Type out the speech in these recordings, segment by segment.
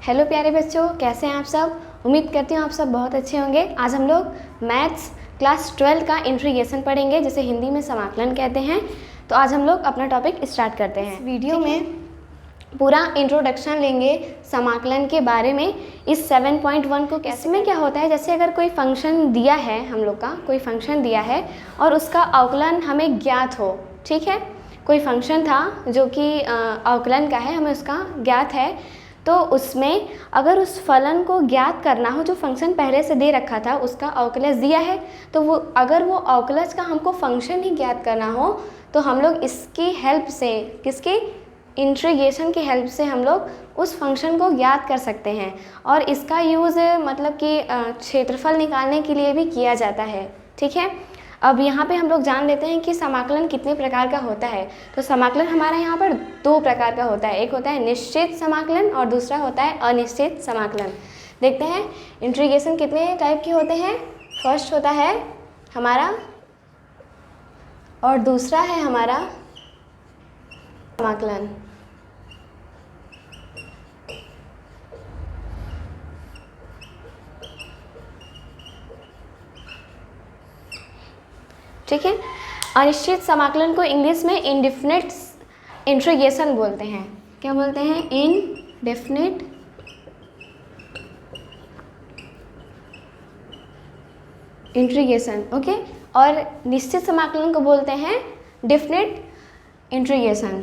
Hello प्यारे बच्चों, कैसे हैं आप सब। उम्मीद करती हूँ आप सब बहुत अच्छे होंगे। आज हम लोग मैथ्स क्लास 12 का इंट्रीगेशन पढ़ेंगे, जिसे हिंदी में समाकलन कहते हैं। तो आज हम लोग अपना टॉपिक स्टार्ट करते हैं। वीडियो में पूरा इंट्रोडक्शन लेंगे समाकलन के बारे में। इस 7.1 को कैसे में क्या होता है, जैसे अगर कोई फंक्शन दिया है, हम लोग का कोई फंक्शन दिया है और उसका अवकलन हमें ज्ञात हो, ठीक है। कोई फंक्शन था जो कि अवकलन का है, हमें उसका ज्ञात है, तो उसमें अगर उस फलन को ज्ञात करना हो, जो फंक्शन पहले से दे रखा था उसका अवकलज दिया है, तो वो अगर वो अवकलज का हमको फंक्शन ही ज्ञात करना हो तो हम लोग इसकी हेल्प से, किसकी, इंट्रीगेशन की हेल्प से हम लोग उस फंक्शन को ज्ञात कर सकते हैं। और इसका यूज़ मतलब कि क्षेत्रफल निकालने के लिए भी किया जाता है, ठीक है। अब यहाँ पे हम लोग जान लेते हैं कि समाकलन कितने प्रकार का होता है। तो समाकलन हमारा यहाँ पर दो प्रकार का होता है, एक होता है निश्चित समाकलन और दूसरा होता है अनिश्चित समाकलन। देखते हैं इंट्रीगेशन कितने टाइप के होते हैं। फर्स्ट होता है हमारा और दूसरा है हमारा समाकलन। ठीक है। अनिश्चित समाकलन को इंग्लिश में इनडेफिनिट इंट्रीगेशन बोलते हैं। क्या बोलते हैं? Indefinite integration, okay. और निश्चित समाकलन को बोलते हैं डेफिनिट इंट्रीगेशन।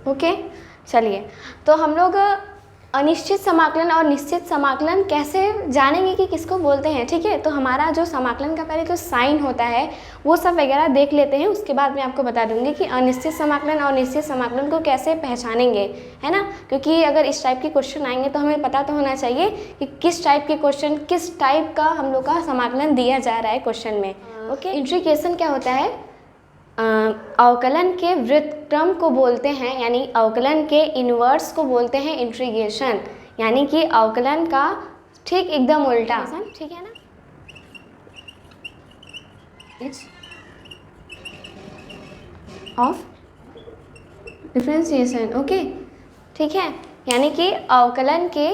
ओके, चलिए तो हम लोग अनिश्चित समाकलन और निश्चित समाकलन कैसे जानेंगे कि किसको बोलते हैं, ठीक है। तो हमारा जो समाकलन का पहले जो साइन होता है वो सब वगैरह देख लेते हैं, उसके बाद मैं आपको बता दूंगी कि अनिश्चित समाकलन और निश्चित समाकलन को कैसे पहचानेंगे, है ना। क्योंकि अगर इस टाइप के क्वेश्चन आएंगे तो हमें पता तो होना चाहिए कि किस टाइप के क्वेश्चन, किस टाइप का हम लोग का समाकलन दिया जा रहा है क्वेश्चन में, ओके। इंट्रीगेशन क्या होता है? अवकलन के व्युत्क्रम को बोलते हैं, यानी अवकलन के इन्वर्स को बोलते हैं इंट्रीगेशन, यानी कि अवकलन का ठीक एकदम उल्टा, ठीक है ना। इट्स ऑफ डिफरेंशिएशन, ओके, ठीक है। यानी कि अवकलन के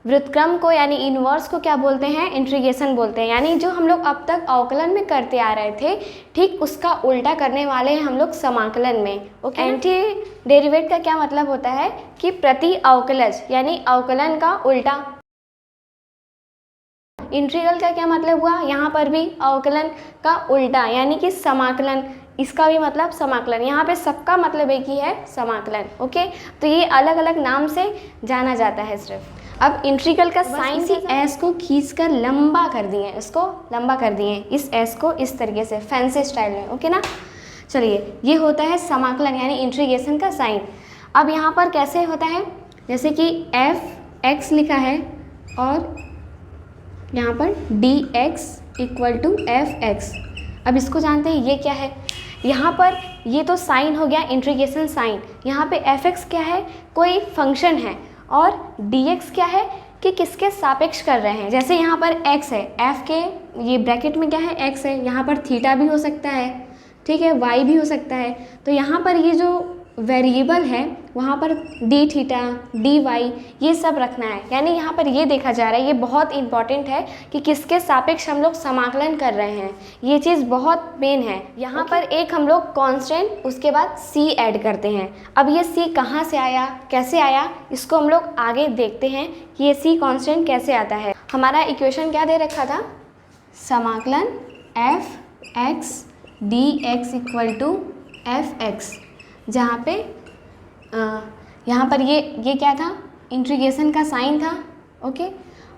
व्युत्क्रम को, यानी इन्वर्स को क्या बोलते हैं? इंट्रीगेशन बोलते हैं। यानी जो हम लोग अब तक अवकलन में करते आ रहे थे, ठीक उसका उल्टा करने वाले हैं हम लोग समाकलन में, ओके। एंटी डेरिवेट का क्या मतलब होता है कि प्रति अवकलज, यानी अवकलन का उल्टा। इंटीग्रल का क्या मतलब हुआ? यहाँ पर भी अवकलन का उल्टा, यानी कि समाकलन, इसका भी मतलब समाकलन। यहाँ पे सबका मतलब एक ही है, समाकलन, ओके। तो ये अलग अलग नाम से जाना जाता है सिर्फ। अब इंटीग्रल का साइन से एस को खींचकर लंबा कर दिए, इसको लंबा कर दिए, इस एस को इस तरीके से फैंसी स्टाइल में, ओके ना। चलिए, ये होता है समाकलन यानी इंटीग्रेशन का साइन। अब यहाँ पर कैसे होता है, जैसे कि एफ एक्स लिखा है और यहाँ पर d x equal to f x. अब इसको जानते हैं ये क्या है। यहाँ पर ये तो साइन हो गया, इंटीग्रेशन साइन। यहाँ पे एफ एक्स क्या है? कोई फंक्शन है, और dx क्या है कि किसके सापेक्ष कर रहे हैं। जैसे यहाँ पर x है, f के ये ब्रैकेट में क्या है? x है। यहाँ पर थीटा भी हो सकता है, ठीक है, y भी हो सकता है। तो यहाँ पर ये जो वेरिएबल है वहाँ पर d थीटा dy ये सब रखना है। यानी यहाँ पर ये देखा जा रहा है, ये बहुत इंपॉर्टेंट है कि किसके सापेक्ष हम लोग समाकलन कर रहे हैं, ये चीज़ बहुत मेन है। यहाँ पर एक हम लोग कांस्टेंट, उसके बाद c ऐड करते हैं। अब ये c कहाँ से आया, कैसे आया, इसको हम लोग आगे देखते हैं कि ये c कांस्टेंट कैसे आता है। हमारा इक्वेशन क्या दे रखा था? समाकलन f x d x equal to f x, जहाँ पे यहाँ पर ये क्या था? इंटीग्रेशन का साइन था, ओके।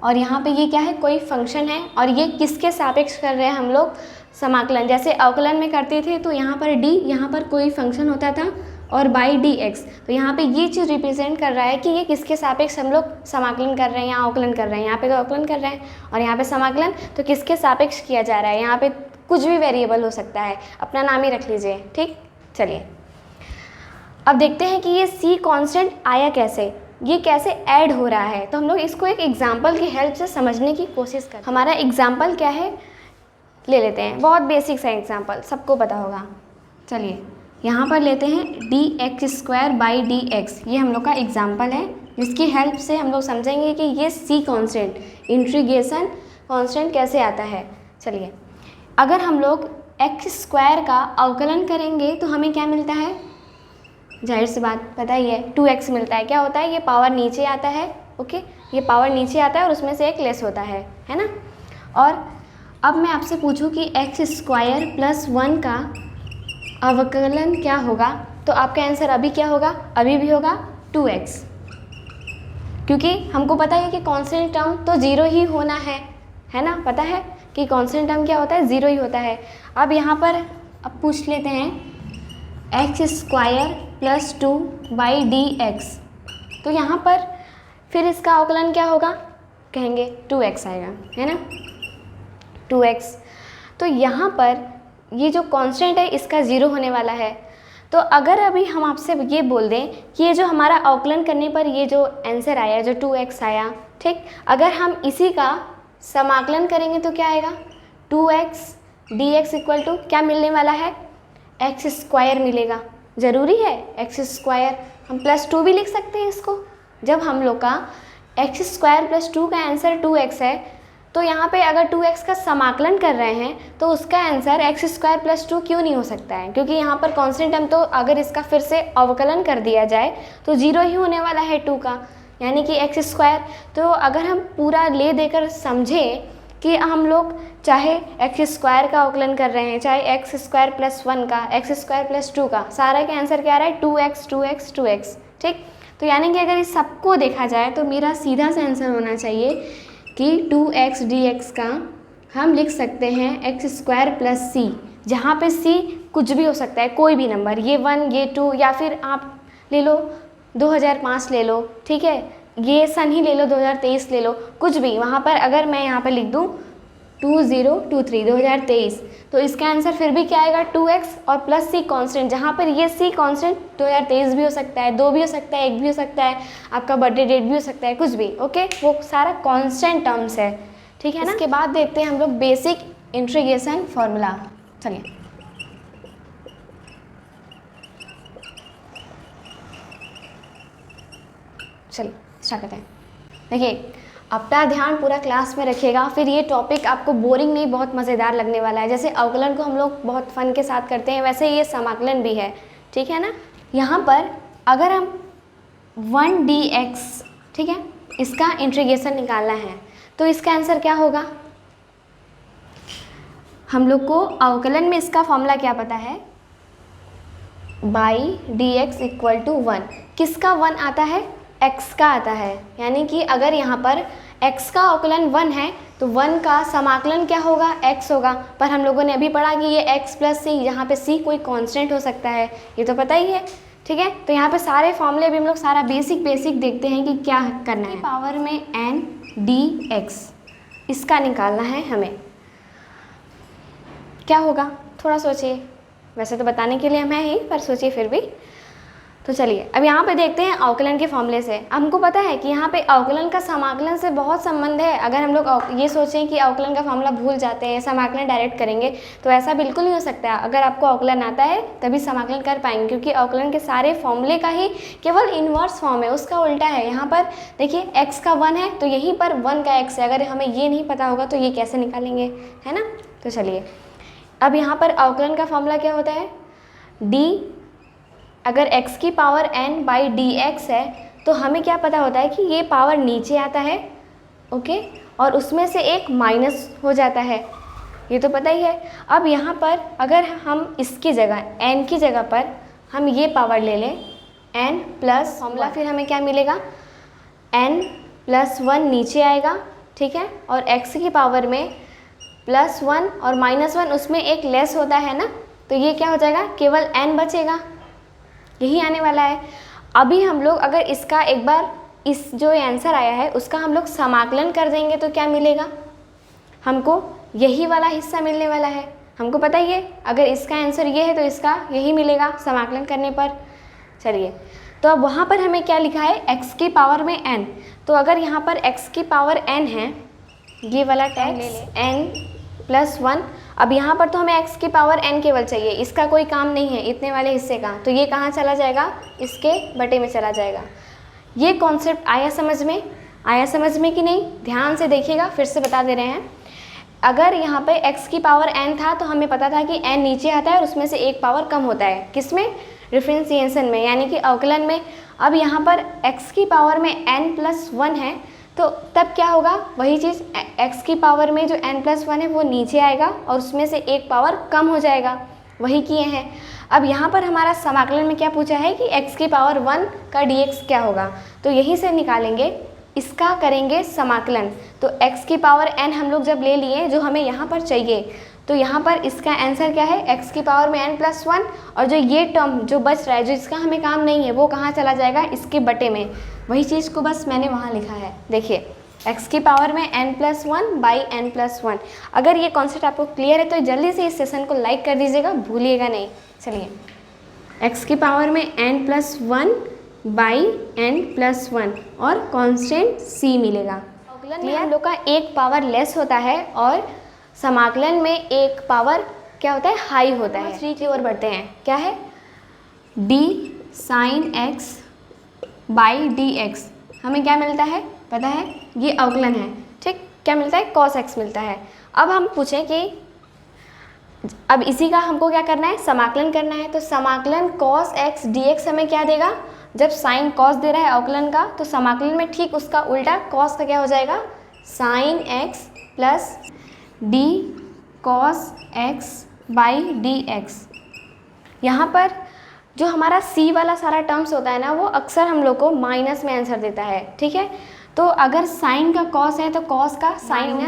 और यहाँ पे ये क्या है? कोई फंक्शन है, और ये किसके सापेक्ष कर रहे हैं हम लोग? समाकलन। जैसे अवकलन में करते थे तो यहाँ पर d, यहाँ पर कोई फंक्शन होता था और बाई डी एक्स, तो यहाँ पे ये चीज़ रिप्रेजेंट कर रहा है कि ये किसके सापेक्ष हम लोग समाकलन कर रहे हैं या अवकलन कर रहे हैं। यहाँ पे तो अवकलन कर रहे हैं और यहाँ पे समाकलन, तो किसके सापेक्ष किया जा रहा है? यहाँ पे कुछ भी वेरिएबल हो सकता है, अपना नाम ही रख लीजिए, ठीक। चलिए अब देखते हैं कि ये c कांस्टेंट आया कैसे, ये कैसे ऐड हो रहा है। तो हम लोग इसको एक एग्जाम्पल की हेल्प से समझने की कोशिश करें। हमारा एग्जाम्पल क्या है, ले लेते हैं, बहुत बेसिक सा एग्जाम्पल, सबको पता होगा। चलिए यहाँ पर लेते हैं dx² बाई dx, ये हम लोग का एग्जाम्पल है जिसकी हेल्प से हम लोग समझेंगे कि ये c कांस्टेंट, इंटीग्रेशन कांस्टेंट कैसे आता है। चलिए अगर हम लोग x² का अवकलन करेंगे तो हमें क्या मिलता है, जाहिर सी बात पता ही है 2x मिलता है। क्या होता है, ये पावर नीचे आता है, ओके, ये पावर नीचे आता है और उसमें से एक लेस होता है ना। और अब मैं आपसे पूछूं कि x² + 1 का अवकलन क्या होगा, तो आपका आंसर अभी क्या होगा, अभी भी होगा 2x, क्योंकि हमको पता है कि कांस्टेंट टर्म तो 0 ही होना है ना, पता है कि कांस्टेंट टर्म क्या होता है, 0 ही होता है। अब यहाँ पर अब पूछ लेते हैं x² + 2 बाई dx, तो यहाँ पर फिर इसका अवकलन क्या होगा, कहेंगे 2x आएगा, है ना, 2x। तो यहाँ पर ये जो कांस्टेंट है इसका 0 होने वाला है। तो अगर अभी हम आपसे ये बोल दें कि ये जो हमारा अवकलन करने पर ये जो आंसर आया, जो 2x आया, ठीक, अगर हम इसी का समाकलन करेंगे तो क्या आएगा, 2x dx = क्या मिलने वाला है, x² मिलेगा। ज़रूरी है x², हम +2 भी लिख सकते हैं इसको। जब हम लोग का x² + 2 का आंसर 2x है, तो यहाँ पे अगर 2x का समाकलन कर रहे हैं तो उसका आंसर x² + 2 क्यों नहीं हो सकता है, क्योंकि यहाँ पर कांस्टेंट टर्म तो अगर इसका फिर से अवकलन कर दिया जाए तो 0 ही होने वाला है 2 का, यानी कि x²। तो अगर हम पूरा ले देकर समझें कि हम लोग चाहे x² का अवकलन कर रहे हैं, चाहे x² + 1 का, x² + 2 का, सारा का आंसर क्या आ रहा है, 2x 2x 2x, ठीक। तो यानी कि अगर इस सबको देखा जाए तो मेरा सीधा सा आंसर होना चाहिए कि 2x dx का हम लिख सकते हैं x² + c, जहाँ पे c कुछ भी हो सकता है, कोई भी नंबर, ये 1 ये 2 या फिर आप ले लो 2005 ले लो, ठीक है, ये सन ही ले लो 2023 ले लो, कुछ भी। वहाँ पर अगर मैं यहाँ पर लिख दूँ 2023 2023, तो इसका आंसर फिर भी क्या आएगा, 2x और प्लस c कांस्टेंट, जहाँ पर ये c कांस्टेंट 2023 भी हो सकता है, 2 भी हो सकता है, 1 भी हो सकता है, आपका बर्थडे डेट भी हो सकता है, कुछ भी, ओके, वो सारा कांस्टेंट टर्म्स है, ठीक है ना। इसके बाद देखते हैं हम लोग बेसिक इंटीग्रेशन फार्मूला। चलिए स्टार्ट करते हैं। देखिए अपना ध्यान पूरा क्लास में रखिएगा, फिर ये टॉपिक आपको बोरिंग नहीं, बहुत मज़ेदार लगने वाला है। जैसे अवकलन को हम लोग बहुत फन के साथ करते हैं, वैसे ये समाकलन भी है, ठीक है ना। यहाँ पर अगर हम 1 dx, ठीक है, इसका इंटीग्रेशन निकालना है तो इसका आंसर क्या होगा, हम लोग को अवकलन में इसका फॉर्मूला क्या पता है, बाई dx = 1, किसका 1 आता है, x का आता है, यानी कि अगर यहाँ पर x का अवकलन 1 है तो 1 का समाकलन क्या होगा, x होगा। पर हम लोगों ने अभी पढ़ा कि ये x + c, यहाँ पे c कोई कांस्टेंट हो सकता है, ये तो पता ही है, ठीक है। तो यहाँ पे सारे फॉर्मूले भी हम लोग सारा बेसिक देखते हैं कि क्या करना है। पावर में n dx, इसका निकालना है हमें, क्या होगा, थोड़ा सोचिए, वैसे तो बताने के लिए मैं ही, पर सोचिए फिर भी। तो चलिए अब यहाँ पे देखते हैं अवकलन के फॉर्मूले से। हमको पता है कि यहाँ पे अवकलन का समाकलन से बहुत संबंध है। अगर हम लोग ये सोचें कि अवकलन का फॉर्मूला भूल जाते हैं, समाकलन डायरेक्ट करेंगे, तो ऐसा बिल्कुल नहीं हो सकता है। अगर आपको अवकलन आता है तभी समाकलन कर पाएंगे, क्योंकि अवकलन के सारे फॉर्मूले का ही केवल इन्वर्स फॉर्म है, उसका उल्टा है। यहाँ पर देखिए x का 1 है तो यहीं पर 1 का x है, अगर हमें ये नहीं पता होगा तो ये कैसे निकालेंगे, है ना। तो चलिए अब यहाँ पर अवकलन का फॉर्मूला क्या होता है, d, अगर x की पावर n बाई dx है तो हमें क्या पता होता है कि ये पावर नीचे आता है, ओके, और उसमें से एक माइनस हो जाता है, ये तो पता ही है। अब यहाँ पर अगर हम इसकी जगह n की जगह पर हम ये पावर ले लें n प्लस फॉर्मूला, फिर हमें क्या मिलेगा, n + 1 नीचे आएगा, ठीक है, और x की पावर में +1 और -1 उसमें एक लेस होता है ना, तो ये क्या हो जाएगा, केवल n बचेगा, यही आने वाला है। अभी हम लोग अगर इसका एक बार इस जो आंसर आया है उसका हम लोग समाकलन कर देंगे तो क्या मिलेगा, हमको यही वाला हिस्सा मिलने वाला है, हमको पता ही है। अगर इसका आंसर ये है तो इसका यही मिलेगा समाकलन करने पर। चलिए तो अब वहाँ पर हमें क्या लिखा है, x की पावर में n, तो अगर यहाँ पर x की पावर n है, ये वाला टैग ले लें, n + 1, अब यहाँ पर तो हमें x की पावर n केवल चाहिए, इसका कोई काम नहीं है इतने वाले हिस्से का, तो ये कहाँ चला जाएगा, इसके बटे में चला जाएगा। ये कॉन्सेप्ट आया समझ में, आया समझ में कि नहीं, ध्यान से देखिएगा, फिर से बता दे रहे हैं। अगर यहाँ पे x की पावर n था तो हमें पता था कि n नीचे आता है और उसमें से एक पावर कम होता है, किसमें, डिफरेंशिएशन में, यानी कि अवकलन में। अब यहाँ पर x की पावर में n+1 है, तो तब क्या होगा, वही चीज़ x की पावर में जो n+1 है वो नीचे आएगा और उसमें से एक पावर कम हो जाएगा, वही किए हैं। अब यहाँ पर हमारा समाकलन में क्या पूछा है कि x की पावर 1 का dx क्या होगा, तो यहीं से निकालेंगे, इसका करेंगे समाकलन। तो x की पावर n हम लोग जब ले लिए जो हमें यहाँ पर चाहिए, तो यहाँ पर इसका आंसर क्या है, x की पावर में n+1, और जो ये टर्म जो बच रहा है, जो इसका हमें काम नहीं है, वो कहाँ चला जाएगा, इसके बटे में। वही चीज़ को बस मैंने वहाँ लिखा है, देखिए x की पावर में n+1/n+1। अगर ये कॉन्सेप्ट आपको क्लियर है तो जल्दी से इस सेशन को लाइक कर दीजिएगा, भूलिएगा नहीं। चलिए, x की पावर में n+1/n+1 और कांस्टेंट c मिलेगा। अवकलन में हम लोग का एक पावर लेस होता है और समाकलन में एक पावर क्या होता है, हाई होता है। 3 की ओर बढ़ते हैं, क्या है, d sin x/dx हमें क्या मिलता है, पता है, ये अवकलन है, ठीक, क्या मिलता है, cos x मिलता है। अब हम पूछें कि अब इसी का हमको क्या करना है, समाकलन करना है, तो समाकलन cos x dx हमें क्या देगा, जब साइन cos दे रहा है अवकलन का, तो समाकलन में ठीक उसका उल्टा cos का क्या हो जाएगा, sin x plus d cos x/dx। यहाँ पर जो हमारा c वाला सारा टर्म्स होता है ना, वो अक्सर हम लोग को माइनस में आंसर देता है, ठीक है। तो अगर साइन का cos है तो cos का sin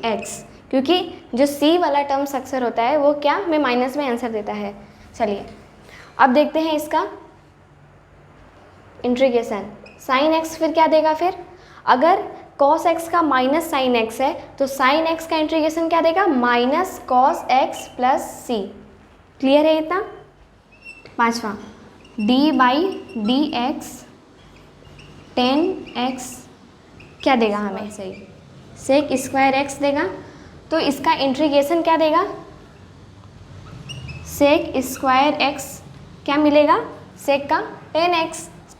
x, क्योंकि जो c वाला टर्म्स अक्सर होता है वो क्या हमें माइनस में आंसर देता है। चलिए अब देखते हैं इसका इंटीग्रेशन। sin x फिर क्या देगा, फिर अगर cos x का माइनस sin x है तो sin x का इंटीग्रेशन क्या देगा, minus cos x plus c। Clear है इतना। पांचवा, d/dx tan x क्या देगा हमें, सही, sec स्क्वायर x देगा, तो इसका इंटीग्रेशन क्या देगा, sec स्क्वायर x क्या मिलेगा, sec का tan x,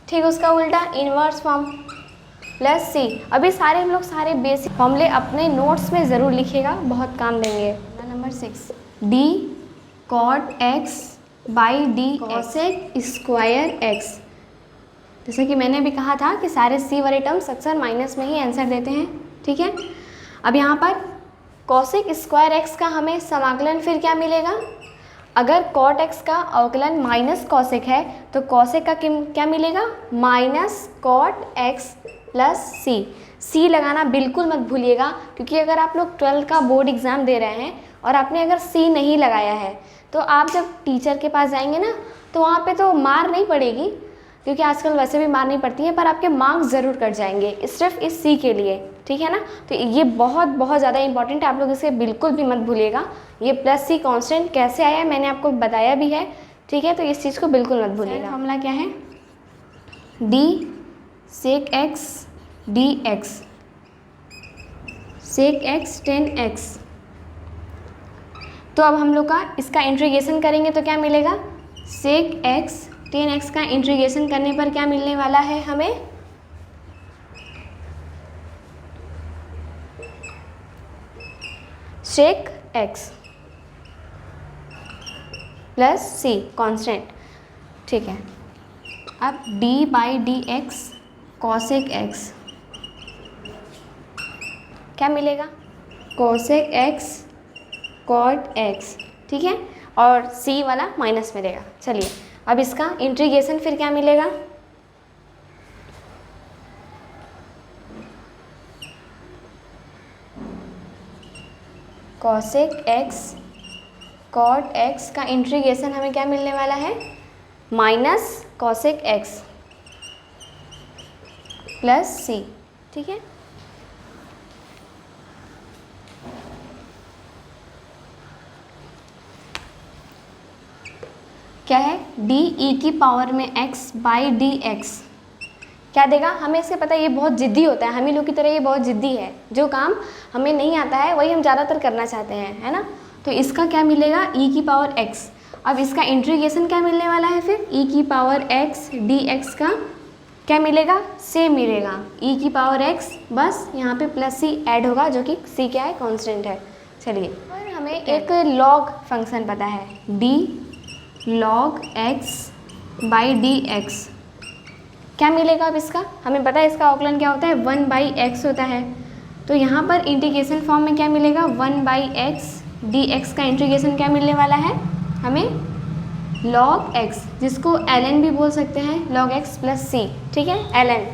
ठीक, उसका उल्टा इन्वर्स फॉर्म प्लस c। अभी सारे हम लोग सारे बेसिक फॉर्मूले अपने नोट्स में ज़रूर लिखिएगा, बहुत काम देंगे। Number 6, d cot x/d cosec square x। जैसे कि मैंने भी कहा था कि सारे c वाले टर्म्स अक्सर माइनस में ही आंसर देते हैं, ठीक है। अब यहाँ पर cosec स्क्वायर x का हमें समाकलन फिर क्या मिलेगा, अगर cot x का अवकलन माइनस cosec है तो cosec का क्या मिलेगा, minus cot x plus c लगाना बिल्कुल मत भूलिएगा, क्योंकि अगर आप लोग 12 का बोर्ड एग्ज़ाम दे रहे हैं और आपने अगर c नहीं लगाया है तो आप जब टीचर के पास जाएंगे ना, तो वहाँ पे तो मार नहीं पड़ेगी, क्योंकि आजकल वैसे भी मार नहीं पड़ती है, पर आपके मार्क्स ज़रूर कट जाएंगे सिर्फ इस c के लिए, ठीक है ना। तो ये बहुत बहुत ज़्यादा इंपॉर्टेंट है, आप लोग इसे बिल्कुल भी मत भूलिएगा। ये प्लस c कांस्टेंट कैसे आया मैंने आपको बताया भी है, ठीक है, तो इस चीज़ को बिल्कुल मत भूलिएगा। फॉर्मूला क्या है, d sec x dx sec x tan x। तो अब हम लोग का इसका इंटीग्रेशन करेंगे तो क्या मिलेगा, sec x tan x का इंटीग्रेशन करने पर क्या मिलने वाला है हमें, sec x plus c constant, ठीक है। अब d/dx cosec x क्या मिलेगा, cosec x cot x, ठीक है, और c वाला माइनस में देगा। चलिए अब इसका इंटीग्रेशन फिर क्या मिलेगा, cosec x cot x का इंटीग्रेशन हमें क्या मिलने वाला है, minus cosec x plus c, ठीक है। क्या है, d e की पावर में x/dx क्या देगा, हमें इसे पता है ये बहुत ज़िद्दी होता है, हम ही लोग की तरह ये बहुत ज़िद्दी है, जो काम हमें नहीं आता है वही हम ज़्यादातर करना चाहते हैं, है ना। तो इसका क्या मिलेगा, e की पावर x। अब इसका इंटीग्रेशन क्या मिलने वाला है फिर, e की पावर x dx का क्या मिलेगा, सेम मिलेगा, e की पावर x, बस यहाँ पे प्लस c ऐड होगा जो कि c क्या है, कांस्टेंट है। चलिए, और हमें एक log फंक्शन पता है, d log x by dx क्या मिलेगा। अब इसका हमें पता है, इसका अवकलन क्या होता है, 1/x होता है। तो यहाँ पर इंटीग्रेशन फॉर्म में क्या मिलेगा, 1/x dx का इंटीग्रेशन क्या मिलने वाला है हमें, log x, जिसको ln भी बोल सकते हैं, log x प्लस c, ठीक है, ln,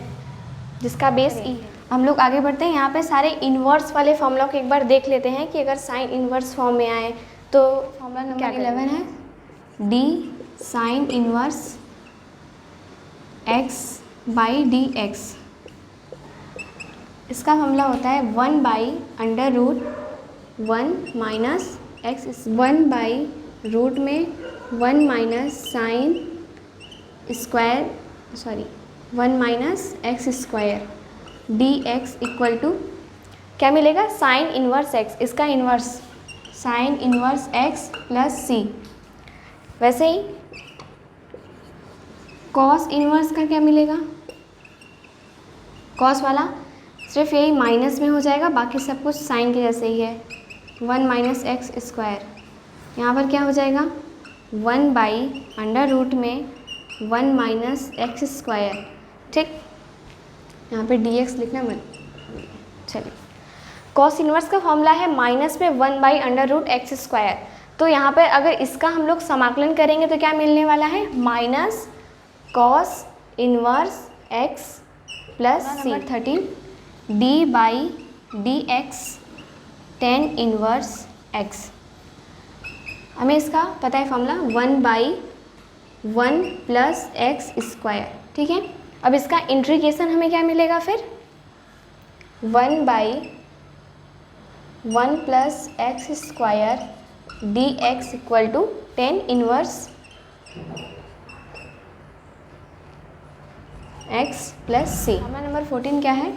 जिसका बेस e है। हम लोग आगे बढ़ते हैं, यहाँ पे सारे इन्वर्स वाले फॉर्मूला को एक बार देख लेते हैं कि अगर साइन इन्वर्स फॉर्म में आए तो फॉर्मूला नंबर 11 है, d sine inverse x by dx। इसका फॉर्मूला होता है 1/√1 माइनस x, 1/रूट में 1 minus sine square, sorry 1 minus x square dx equal to क्या मिलेगा, साइन इन्वर्स x, इसका inverse sine inverse x plus c। वैसे ही कॉस इन्वर्स का क्या मिलेगा, कॉस वाला सिर्फ यही माइनस में हो जाएगा, बाकी सब कुछ साइन के जैसे ही है, 1 माइनस एक्स स्क्वायर, यहाँ पर क्या हो जाएगा 1/√में 1 माइनस एक्स स्क्वायर, ठीक, यहाँ पे dx लिखना मत। चलिए, कॉस इन्वर्स का फॉर्मूला है माइनस में 1/√x स्क्वायर। तो यहाँ पर अगर इसका हम लोग समाकलन करेंगे तो क्या मिलने वाला है, minus cos inverse x plus c 13 d/dx tan inverse x। हमें इसका पता है फॉर्मूला 1/1 प्लस एक्स स्क्वायर, ठीक है। अब इसका इंटीग्रेशन हमें क्या मिलेगा फिर, 1/1 plus x square dx equal to tan inverse x plus c। Formula number 14 क्या है,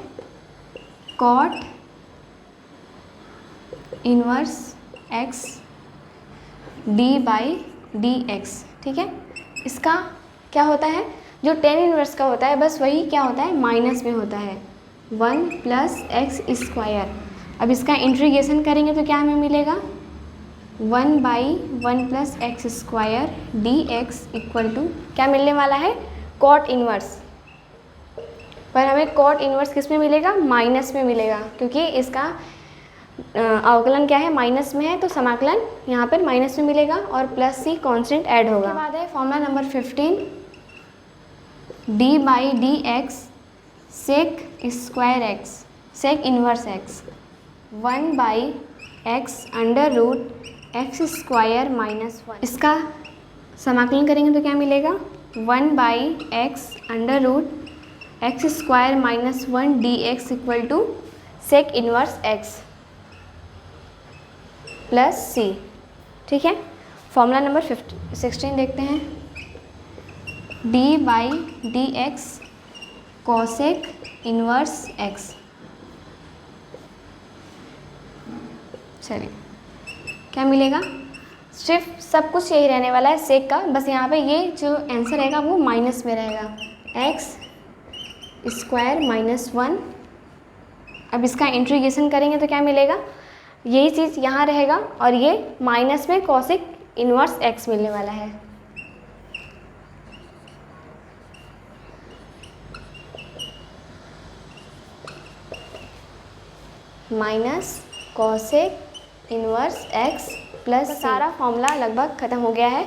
cot इन्वर्स x d/dx, ठीक है। इसका क्या होता है, जो tan इन्वर्स का होता है बस वही क्या होता है, माइनस में होता है, 1 प्लस एक्स स्क्वायर। अब इसका इंटीग्रेशन करेंगे तो क्या हमें मिलेगा, 1/1 plus x square dx equal to क्या मिलने वाला है, cot इन्वर्स। पर हमें कॉट इन्वर्स किस में मिलेगा, माइनस में मिलेगा, क्योंकि इसका अवकलन क्या है, माइनस में है, तो समाकलन यहाँ पर माइनस में मिलेगा और प्लस c कांस्टेंट ऐड होगा। उसके बाद है formula number 15, d/dx sec square x, sec inverse x 1/x square minus 1। इसका समाकलन करेंगे तो क्या मिलेगा, 1/x square minus 1 dx equal to sec inverse x plus c, ठीक है। फॉर्मूला नंबर 16 देखते हैं, d/dx कॉसेक इन्वर्स x। चलिए, क्या मिलेगा, सिर्फ सब कुछ यही रहने वाला है सेक का, बस यहाँ पे ये जो आंसर रहेगा वो माइनस में रहेगा, x स्क्वायर माइनस 1। अब इसका इंटीग्रेशन करेंगे तो क्या मिलेगा, यही चीज़ यहाँ रहेगा और ये माइनस में कॉसेक इन्वर्स x मिलने वाला है। Minus cosec inverse x plus, सारा फॉर्मूला लगभग ख़त्म हो गया है।